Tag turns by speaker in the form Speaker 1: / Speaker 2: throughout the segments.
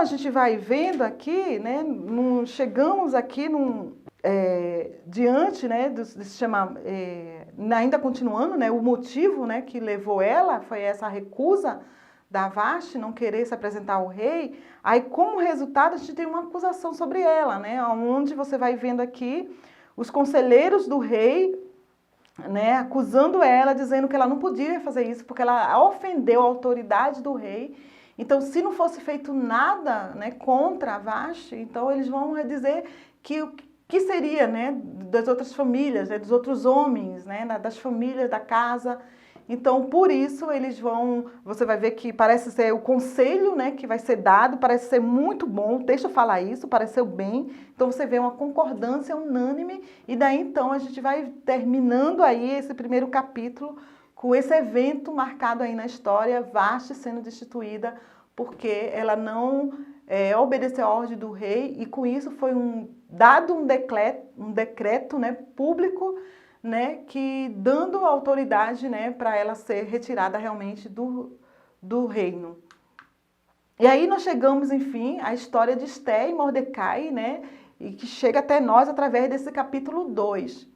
Speaker 1: gente vai vendo aqui, né, chegamos aqui diante, né, ainda continuando, né, o motivo, né, que levou ela foi essa recusa da Vashti não querer se apresentar ao rei. Aí, como resultado, a gente tem uma acusação sobre ela, né, onde você vai vendo aqui os conselheiros do rei, né, acusando ela, dizendo que ela não podia fazer isso porque ela ofendeu a autoridade do rei. Então, se não fosse feito nada, né, contra a Vashti, então eles vão dizer que seria, né, das outras famílias, né, dos outros homens, né, das famílias da casa. Então, por isso, você vai ver que parece ser o conselho, né, que vai ser dado, parece ser muito bom, o texto fala isso, pareceu bem. Então, você vê uma concordância unânime e daí, então, a gente vai terminando aí esse primeiro capítulo com esse evento marcado aí na história, Vashti sendo destituída porque ela não obedeceu a ordem do rei e com isso foi dado um decreto, né, público, né, que dando autoridade, né, para ela ser retirada realmente do reino. E aí nós chegamos, enfim, à história de Esté e Mordecai, né, e que chega até nós através desse capítulo 2.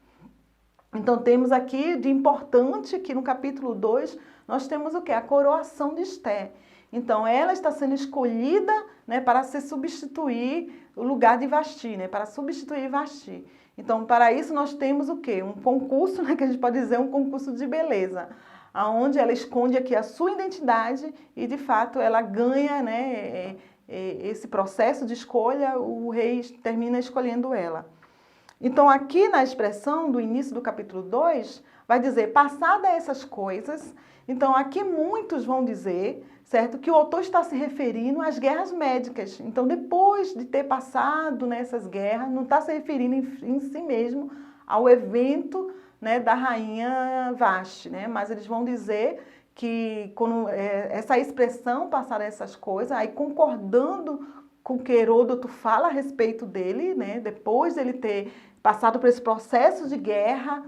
Speaker 1: Então temos aqui de importante que no capítulo 2 nós temos o quê? A coroação de Esté. Então ela está sendo escolhida, né, para se substituir o lugar de Vashti, né, para substituir Vashti. Então para isso nós temos o quê? Um concurso, né, que a gente pode dizer um concurso de beleza, aonde ela esconde aqui a sua identidade e de fato ela ganha, né, esse processo de escolha, o rei termina escolhendo ela. Então, aqui na expressão do início do capítulo 2, vai dizer, passada essas coisas, então aqui muitos vão dizer, certo, que o autor está se referindo às guerras médicas. Então, depois de ter passado nessas guerras, não está se referindo em si mesmo ao evento, né, da rainha Vashti, né? Mas eles vão dizer que quando essa expressão, passar essas coisas, aí concordando com o que Heródoto fala a respeito dele, né, depois dele ter passado por esse processo de guerra,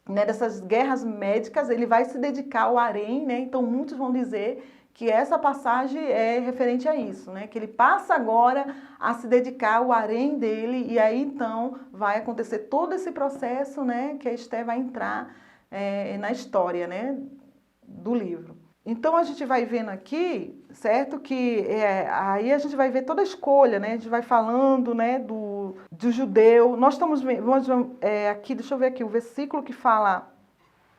Speaker 1: né, dessas guerras médicas, ele vai se dedicar ao harém, né? Então muitos vão dizer que essa passagem é referente a isso, né? Que ele passa agora a se dedicar ao harém dele e aí então vai acontecer todo esse processo, né, que a Esté vai entrar na história, né, do livro. Então a gente vai vendo aqui, certo, que aí a gente vai ver toda a escolha, né, a gente vai falando, né, do judeu. Nós estamos aqui, deixa eu ver aqui, o versículo que fala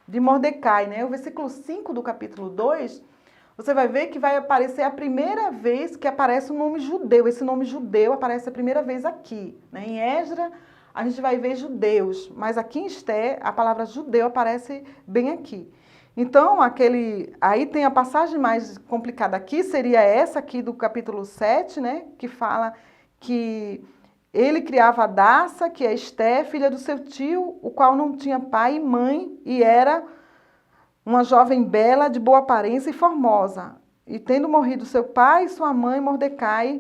Speaker 1: de Mordecai, né, o versículo 5 do capítulo 2, você vai ver que vai aparecer a primeira vez que aparece o nome judeu. Esse nome judeu aparece a primeira vez aqui, né, em Esdras a gente vai ver judeus, mas aqui em Esté a palavra judeu aparece bem aqui. Então, aí tem a passagem mais complicada aqui, seria essa aqui do capítulo 7, né, que fala que ele criava Hadassá, que é Esté, filha do seu tio, o qual não tinha pai e mãe, e era uma jovem bela, de boa aparência e formosa. E tendo morrido seu pai e sua mãe, Mordecai,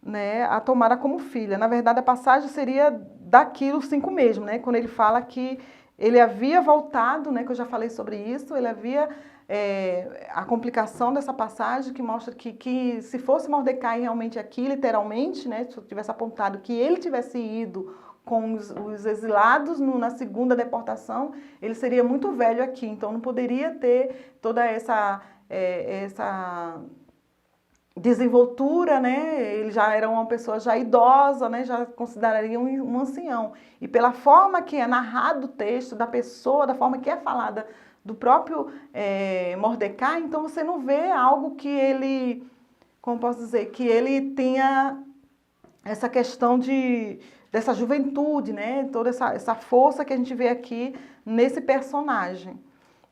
Speaker 1: né, a tomara como filha. Na verdade, a passagem seria daquilo 5 mesmo, né, quando ele fala que ele havia voltado, né, que eu já falei sobre isso, ele havia a complicação dessa passagem que mostra que se fosse Mordecai realmente aqui, literalmente, né, se eu tivesse apontado que ele tivesse ido com os exilados na segunda deportação, ele seria muito velho aqui, então não poderia ter toda essa desenvoltura, né? Ele já era uma pessoa já idosa, né? Já consideraria um ancião. E pela forma que é narrado o texto da pessoa, da forma que é falada do próprio Mordecai, então você não vê algo que ele, como posso dizer, que ele tenha essa questão dessa juventude, né? Toda essa força que a gente vê aqui nesse personagem.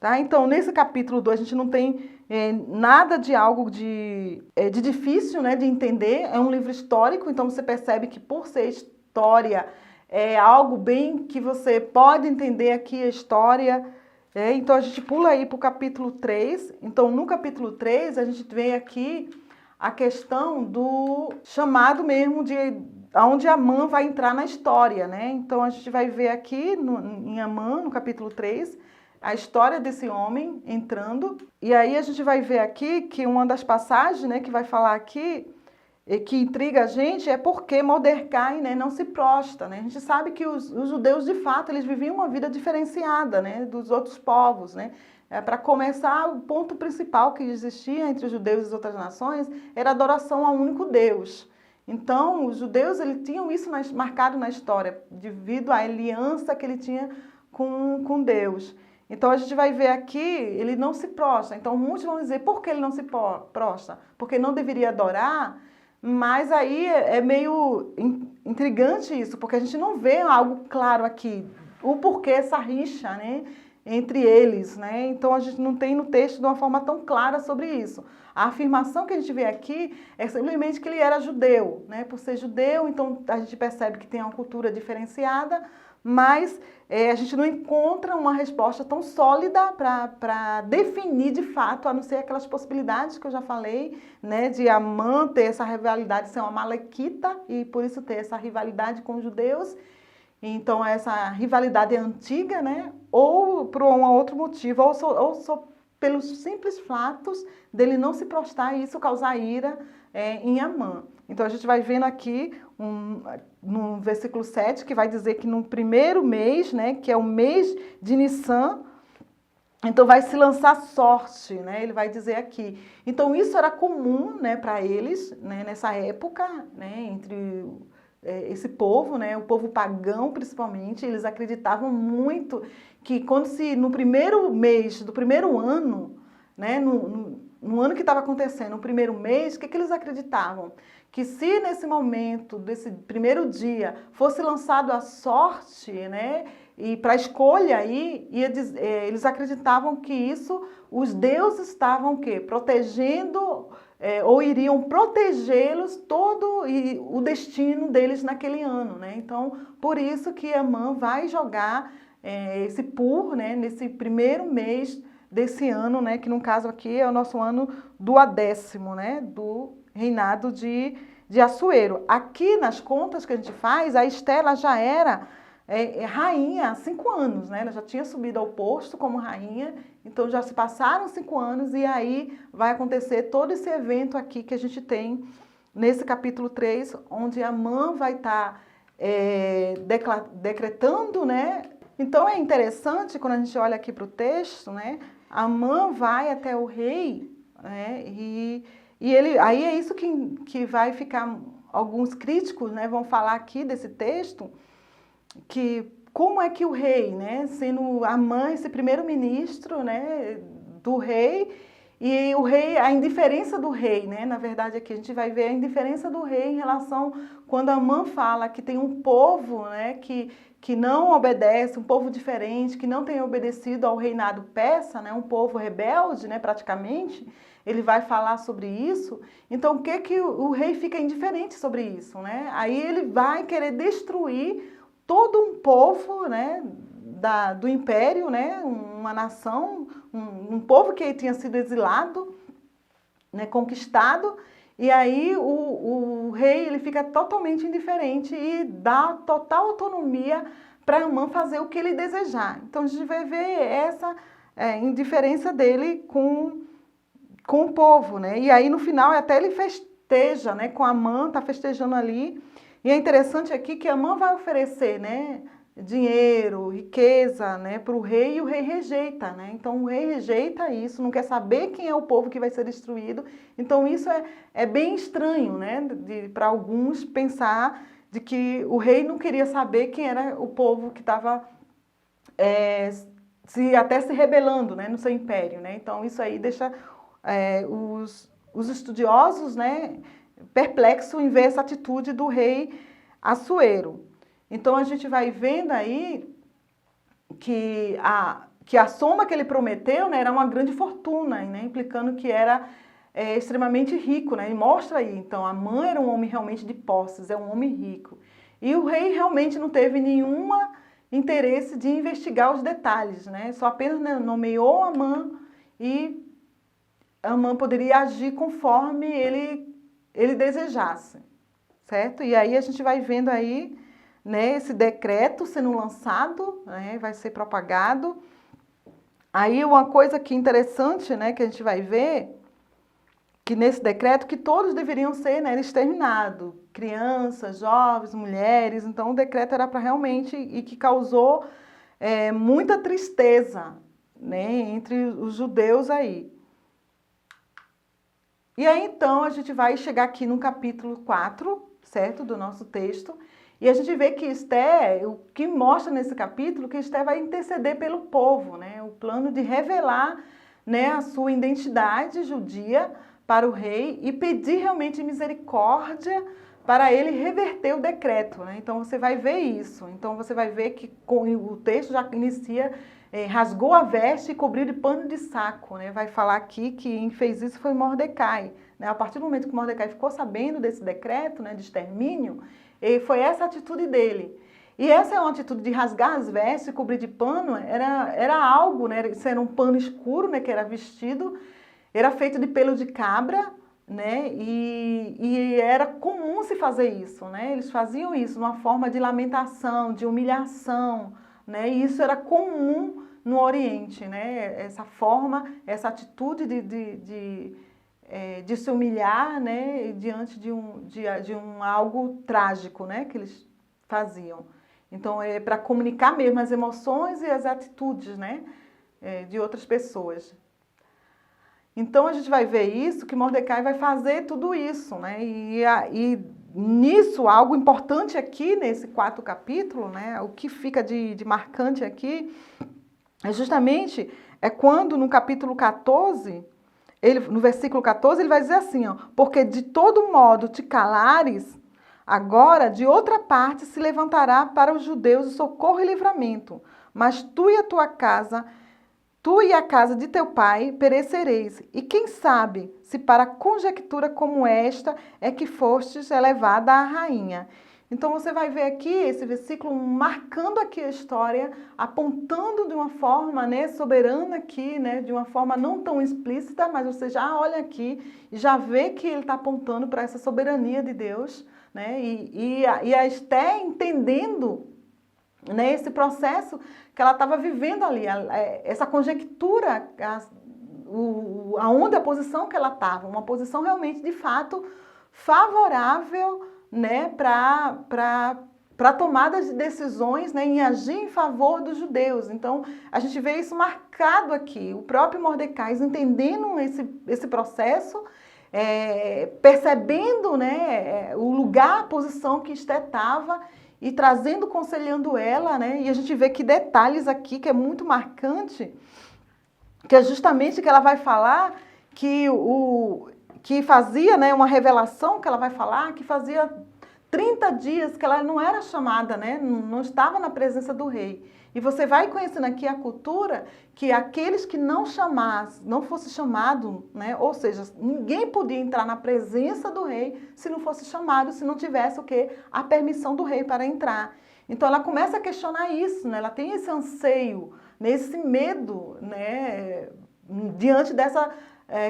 Speaker 1: Tá? Então, nesse capítulo 2, a gente não tem nada de algo de difícil, né, de entender. É um livro histórico, então você percebe que por ser história, é algo bem que você pode entender aqui a história. Então, a gente pula aí para o capítulo 3. Então, no capítulo 3, a gente vê aqui a questão do chamado mesmo onde Amã vai entrar na história, né? Então, a gente vai ver aqui em Amã, no capítulo 3, a história desse homem entrando. E aí a gente vai ver aqui que uma das passagens, né, que vai falar aqui e que intriga a gente é porque Mordecai, né, não se prostra, né? A gente sabe que os judeus, de fato, eles viviam uma vida diferenciada, né, dos outros povos, né? Para começar, o ponto principal que existia entre os judeus e as outras nações era a adoração ao único Deus. Então, os judeus eles tinham isso marcado na história, devido à aliança que ele tinha com Deus. Então, a gente vai ver aqui, ele não se prostra. Então, muitos vão dizer, por que ele não se prostra? Porque não deveria adorar. Mas aí é meio intrigante isso, porque a gente não vê algo claro aqui, o porquê essa rixa, né, entre eles, né? Então a gente não tem no texto de uma forma tão clara sobre isso. A afirmação que a gente vê aqui é simplesmente que ele era judeu, né? Por ser judeu, então a gente percebe que tem uma cultura diferenciada, mas a gente não encontra uma resposta tão sólida para definir de fato, a não ser aquelas possibilidades que eu já falei, né, de Amã ter essa rivalidade, ser uma malequita e por isso ter essa rivalidade com os judeus. Então essa rivalidade é antiga, né, ou por um outro motivo, ou só pelos simples fatos dele não se prostrar e isso causar ira em Amã. Então a gente vai vendo aqui no versículo 7 que vai dizer que no primeiro mês, né, que é o mês de Nissan, então vai se lançar sorte, né? Ele vai dizer aqui. Então isso era comum, né, para eles, né, nessa época, né, entre esse povo, né, o povo pagão principalmente, eles acreditavam muito que quando no primeiro mês do primeiro ano, né, no ano que estava acontecendo, no primeiro mês, o que eles acreditavam? Que se nesse momento, desse primeiro dia, fosse lançado a sorte, né, e para a escolha aí, eles acreditavam que isso, os deuses estavam o quê? Protegendo, ou iriam protegê-los todo o destino deles naquele ano, né? Então, por isso que Amã vai jogar esse pur, né, nesse primeiro mês desse ano, né, que no caso aqui é o nosso ano do 10º, né, do reinado de Assuero. Aqui nas contas que a gente faz, a Esté ela já era rainha há 5 anos, né? Ela já tinha subido ao posto como rainha, então já se passaram 5 anos e aí vai acontecer todo esse evento aqui que a gente tem nesse capítulo 3, onde Amã vai estar decretando, né? Então é interessante quando a gente olha aqui para o texto, né? Amã vai até o rei, né? E ele, aí é isso que vai ficar, alguns críticos, né, vão falar aqui desse texto, que como é que o rei, né, sendo Amã esse primeiro-ministro, né, do rei, e o rei, a indiferença do rei, né, na verdade aqui a gente vai ver a indiferença do rei em relação, quando Amã fala que tem um povo, né, que não obedece, um povo diferente, que não tem obedecido ao reinado persa, né, um povo rebelde, né, praticamente, ele vai falar sobre isso. Então, o que o rei fica indiferente sobre isso, né? Aí ele vai querer destruir todo um povo, né, do império, né, uma nação, um povo que tinha sido exilado, né, conquistado, e aí o rei ele fica totalmente indiferente e dá total autonomia para Amã fazer o que ele desejar. Então a gente vai ver essa indiferença dele com o povo, né? E aí no final até ele festeja, né, com Amã, tá festejando ali. E é interessante aqui que Amã vai oferecer, né, dinheiro, riqueza, né, para o rei, e o rei rejeita, né? Então o rei rejeita isso, não quer saber quem é o povo que vai ser destruído. Então isso é bem estranho, né, para alguns pensar de que o rei não queria saber quem era o povo que estava até se rebelando, né, no seu império, né? Então isso aí deixa os estudiosos, né, perplexos em ver essa atitude do rei Assuero. Então a gente vai vendo aí que a soma que ele prometeu, né, era uma grande fortuna, né, implicando que era extremamente rico, né? E mostra aí, então, Amã era um homem realmente de posses, é um homem rico. E o rei realmente não teve nenhum interesse de investigar os detalhes, né? Só apenas nomeou Amã e Amã poderia agir conforme ele desejasse, certo? E aí a gente vai vendo aí, né, esse decreto sendo lançado, né, vai ser propagado. Aí uma coisa que interessante, né, que a gente vai ver que nesse decreto que todos deveriam ser, né, exterminados, crianças, jovens, mulheres. Então o decreto era para realmente, e que causou muita tristeza, né, entre os judeus aí. E aí então a gente vai chegar aqui no capítulo 4, certo, do nosso texto, e a gente vê que Esther, o que mostra nesse capítulo, que Esther vai interceder pelo povo, né, o plano de revelar, né, a sua identidade judia para o rei e pedir realmente misericórdia para ele reverter o decreto, né? Então você vai ver isso. Então você vai ver que o texto já inicia, rasgou a veste e cobriu de pano de saco, né? Vai falar aqui que quem fez isso foi Mordecai, né? A partir do momento que Mordecai ficou sabendo desse decreto, né, de extermínio, foi essa a atitude dele. E essa é uma atitude de rasgar as vestes e cobrir de pano, era algo, né? Isso era um pano escuro, né, que era vestido, era feito de pelo de cabra, né? E era comum se fazer isso, né? Eles faziam isso numa forma de lamentação, de humilhação, né? E isso era comum no Oriente, né? Essa forma, essa atitude de se humilhar, né? Diante de um algo trágico, né? Que eles faziam. Então é para comunicar mesmo as emoções e as atitudes, né? De outras pessoas. Então a gente vai ver isso, que Mordecai vai fazer tudo isso, né? E nisso, algo importante aqui nesse 4º capítulo, né? O que fica de marcante aqui é justamente quando no capítulo 14, no versículo 14, ele vai dizer assim, ó, porque de todo modo te calares, agora de outra parte se levantará para os judeus o socorro e livramento, mas tu e a tua casa, tu e a casa de teu pai perecereis, e quem sabe se para conjectura como esta é que fostes elevada à rainha. Então você vai ver aqui esse versículo marcando aqui a história, apontando de uma forma, né, soberana aqui, né, de uma forma não tão explícita, mas você já olha aqui e já vê que ele está apontando para essa soberania de Deus, né, e a Esther entendendo, né, esse processo que ela estava vivendo ali, essa conjectura, aonde a posição que ela estava, uma posição realmente, de fato, favorável, né, para a tomada de decisões, né, em agir em favor dos judeus. Então, a gente vê isso marcado aqui, o próprio Mordecai entendendo esse processo, percebendo, né, o lugar, a posição que Esther estava, e trazendo, aconselhando ela, né? E a gente vê que detalhes aqui que é muito marcante, que é justamente que ela vai falar que fazia, né, uma revelação que ela vai falar, que fazia 30 dias que ela não era chamada, né? Não estava na presença do rei. E você vai conhecendo aqui a cultura que aqueles que não chamassem, não fosse chamado, né? Ou seja, ninguém podia entrar na presença do rei se não fosse chamado, se não tivesse o quê? A permissão do rei para entrar. Então ela começa a questionar isso, né? Ela tem esse anseio, né? Esse medo, né? Diante dessa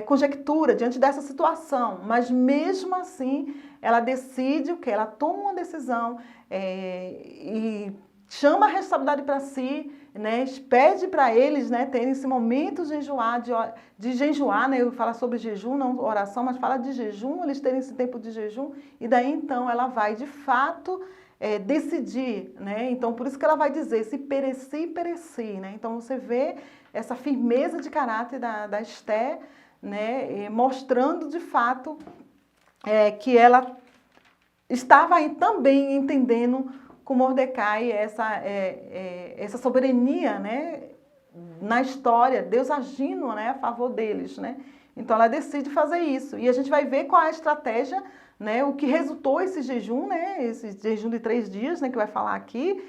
Speaker 1: conjectura, diante dessa situação. Mas mesmo assim, ela decide o quê? Ela toma uma decisão e chama a responsabilidade para si, né? Pede para eles, né, terem esse momento de jejuar, de jejuar, né? Fala sobre jejum, não oração, mas fala de jejum, eles terem esse tempo de jejum, e daí então ela vai de fato decidir, né? Então por isso que ela vai dizer, se pereci, pereci, né? Então você vê essa firmeza de caráter da Esther, né? Mostrando de fato que ela estava aí também entendendo com Mordecai essa soberania, né, na história, Deus agindo, né, a favor deles, né? Então ela decide fazer isso. E a gente vai ver qual é a estratégia, né, o que resultou esse jejum, né, esse jejum de 3 dias, né, que vai falar aqui.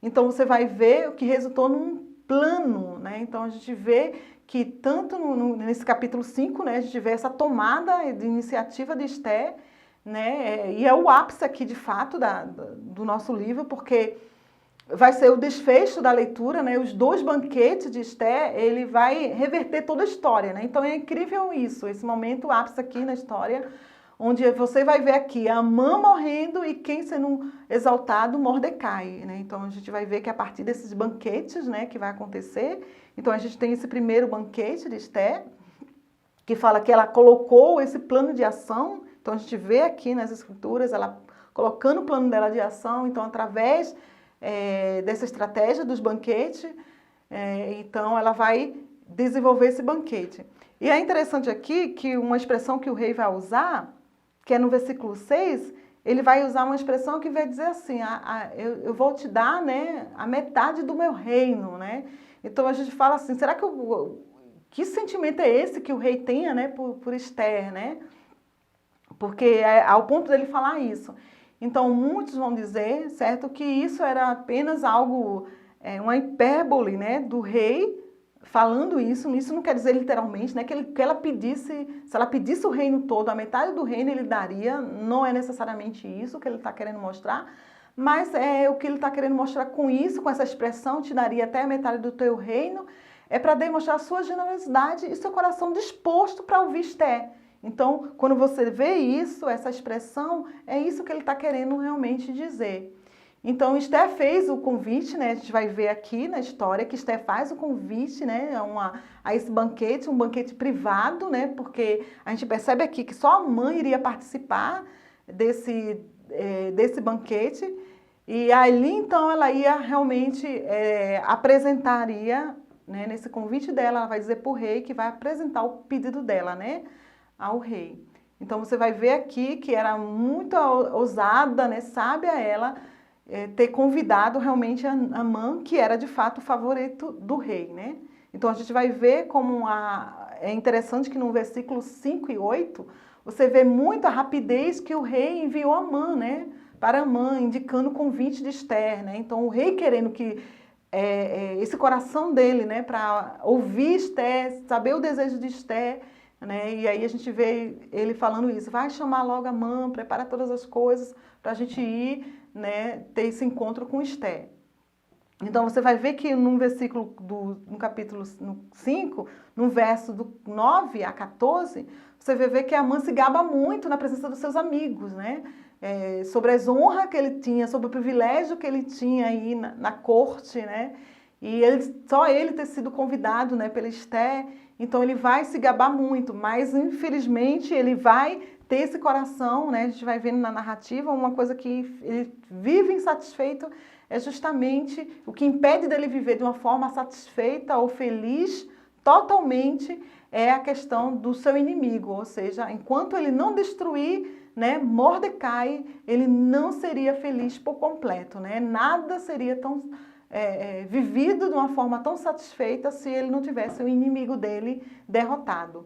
Speaker 1: Então você vai ver o que resultou num plano, né? Então a gente vê que tanto nesse capítulo 5, né, a gente vê essa tomada de iniciativa de Esther, né? E é o ápice aqui, de fato, do nosso livro, porque vai ser o desfecho da leitura, né? Os 2 banquetes de Esther, ele vai reverter toda a história, né? Então é incrível isso, esse momento ápice aqui na história, onde você vai ver aqui Amã morrendo e quem sendo exaltado? Mordecai, né? Então a gente vai ver que a partir desses banquetes, né, que vai acontecer, então a gente tem esse primeiro banquete de Esther, que fala que ela colocou esse plano de ação. Então a gente vê aqui nas escrituras ela colocando o plano dela de ação, então através dessa estratégia dos banquetes, então ela vai desenvolver esse banquete. E é interessante aqui que uma expressão que o rei vai usar, que é no versículo 6, ele vai usar uma expressão que vai dizer assim, eu vou te dar, né, a metade do meu reino, né? Então a gente fala assim, será que que sentimento é esse que o rei tenha, né, por Esther, né? Porque é ao ponto dele falar isso. Então muitos vão dizer, certo, que isso era apenas algo, uma hipérbole, né, do rei falando isso. Isso não quer dizer literalmente, né, que ela pedisse, se ela pedisse o reino todo, a metade do reino ele daria, não é necessariamente isso que ele está querendo mostrar, mas o que ele está querendo mostrar com isso, com essa expressão, te daria até a metade do teu reino, é para demonstrar a sua generosidade e seu coração disposto para ouvir Esther. Então, quando você vê isso, essa expressão, é isso que ele está querendo realmente dizer. Então, Esther fez o convite, né? A gente vai ver aqui na história que Esther faz o convite, né, a esse banquete, um banquete privado, né? Porque a gente percebe aqui que só a mãe iria participar desse banquete. E ali, então, ela ia realmente apresentaria, né, nesse convite dela, ela vai dizer para o rei que vai apresentar o pedido dela, né, ao rei. Então, você vai ver aqui que era muito ousada, né, sábia ela, ter convidado realmente a Amã, que era de fato o favorito do rei, né? Então a gente vai ver como é interessante que no versículo 5 e 8, você vê muito a rapidez que o rei enviou Amã, né? Para Amã, indicando o convite de Esther, né? Então o rei querendo que esse coração dele, né? Para ouvir Esther, saber o desejo de Esther, né? E aí a gente vê ele falando isso, vai chamar logo Amã, prepara todas as coisas para a gente ir, né, ter esse encontro com Esther. Então você vai ver que no versículo no capítulo 5, no verso do 9 a 14, você vai ver que Amã se gaba muito na presença dos seus amigos, né? Sobre as honras que ele tinha, sobre o privilégio que ele tinha aí na corte, né? E só ele ter sido convidado, né, pela Esther, então ele vai se gabar muito, mas infelizmente ele vai ter esse coração, né? A gente vai vendo na narrativa uma coisa que ele vive insatisfeito, é justamente o que impede dele viver de uma forma satisfeita ou feliz totalmente é a questão do seu inimigo, ou seja, enquanto ele não destruir, né, Mordecai, ele não seria feliz por completo, né? Nada seria tão vivido de uma forma tão satisfeita se ele não tivesse o inimigo dele derrotado.